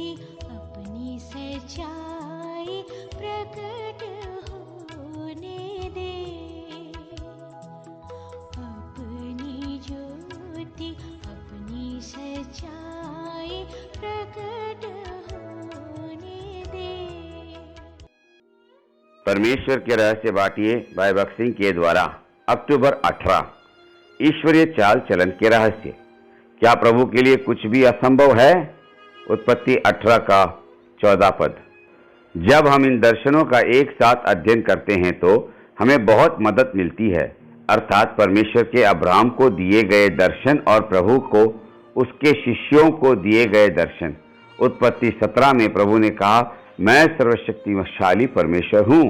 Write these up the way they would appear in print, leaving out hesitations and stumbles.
ज्योति अपनी सच्चाई प्रकट होने दे। अपनी ज्योति अपनी सच्चाई प्रकट होने दे। परमेश्वर के रहस्य बाटिए भाई भक्त सिंह के द्वारा अक्टूबर 18। ईश्वरीय चाल चलन के रहस्य। क्या प्रभु के लिए कुछ भी असंभव है? उत्पत्ति 18 का 14 पद। जब हम इन दर्शनों का एक साथ अध्ययन करते हैं तो हमें बहुत मदद मिलती है, अर्थात परमेश्वर के अब्राहम को दिए गए दर्शन और प्रभु को उसके शिष्यों को दिए गए दर्शन। उत्पत्ति 17 में प्रभु ने कहा, मैं सर्वशक्तिशाली परमेश्वर हूँ।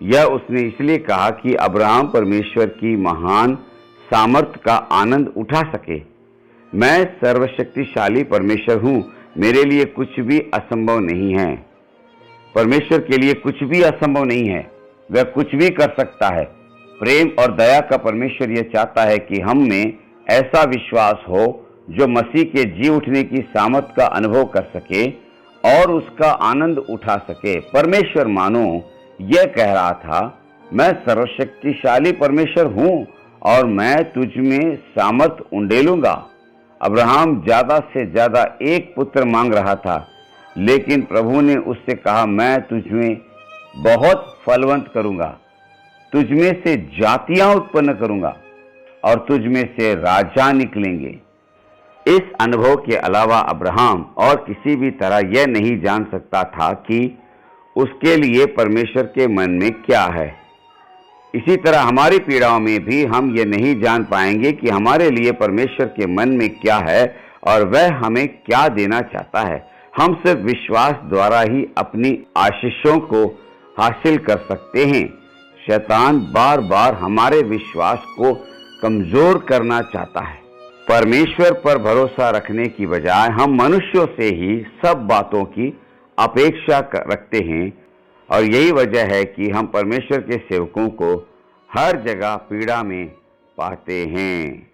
यह उसने इसलिए कहा कि अब्राहम परमेश्वर की महान सामर्थ का आनंद उठा सके। मैं सर्वशक्तिशाली परमेश्वर हूँ, मेरे लिए कुछ भी असंभव नहीं है। परमेश्वर के लिए कुछ भी असंभव नहीं है, वह कुछ भी कर सकता है। प्रेम और दया का परमेश्वर यह चाहता है कि हम में ऐसा विश्वास हो जो मसीह के जी उठने की सामर्थ का अनुभव कर सके और उसका आनंद उठा सके। परमेश्वर मानो यह कह रहा था, मैं सर्वशक्तिशाली परमेश्वर हूँ और मैं तुझ में सामर्थ उंडेलूंगा। अब्राहम ज्यादा से ज्यादा एक पुत्र मांग रहा था, लेकिन प्रभु ने उससे कहा, मैं तुझ में बहुत फलवंत करूंगा, तुझ में से जातियां उत्पन्न करूंगा और तुझ में से राजा निकलेंगे। इस अनुभव के अलावा अब्राहम और किसी भी तरह यह नहीं जान सकता था कि उसके लिए परमेश्वर के मन में क्या है। इसी तरह हमारी पीड़ाओं में भी हम ये नहीं जान पाएंगे कि हमारे लिए परमेश्वर के मन में क्या है और वह हमें क्या देना चाहता है। हम सिर्फ विश्वास द्वारा ही अपनी आशीषों को हासिल कर सकते हैं। शैतान बार बार हमारे विश्वास को कमजोर करना चाहता है। परमेश्वर पर भरोसा रखने की बजाय हम मनुष्यों से ही सब बातों की अपेक्षा रखते हैं और यही वजह है कि हम परमेश्वर के सेवकों को हर जगह पीड़ा में पाते हैं।